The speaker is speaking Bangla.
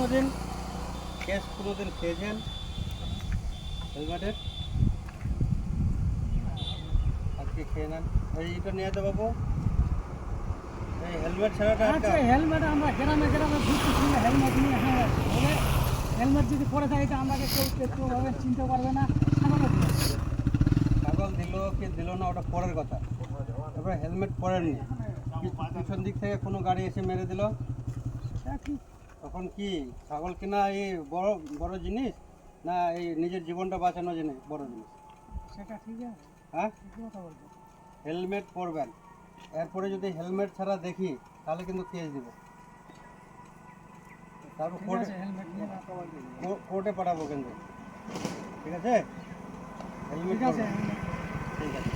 কোনোদিন কেস কোনোদিন খেয়েছেন হেলমেটের? আজকে খেয়ে নেন। এইটা নিয়ে যেতে বাবু, এই হেলমেট ছাড়াটা আচ্ছা হেলমেট আমরা গ্রামে গ্রামে ঘুরতেছি হেলমেট নিয়ে। হ্যাঁ বলে হেলমেট যদি পরে থাকে তো আমাকে কেউভাবে চিনতে পারবে না। ছাগল দিল কি দিল না ওটা পরের কথা। তারপরে হেলমেট পরেননি, পিছন দিক থেকে কোনো গাড়ি এসে মেরে দিল, তখন কি ছাগল কিনা এই বড় বড় জিনিস, না এই নিজের জীবনটা বাঁচানো জিনিস বড় জিনিস? সেটা ঠিক আছে, হ্যাঁ, কথা বলবো। হেলমেট পরবেন। এরপরে যদি হেলমেট ছাড়া দেখি তাহলে কিন্তু কেস দিব, তারপর হেলমেট নিয়ে কোর্টে পাঠাবো কিন্তু। ঠিক আছে, হেলমেট ঠিক আছে। ঠিক আছে।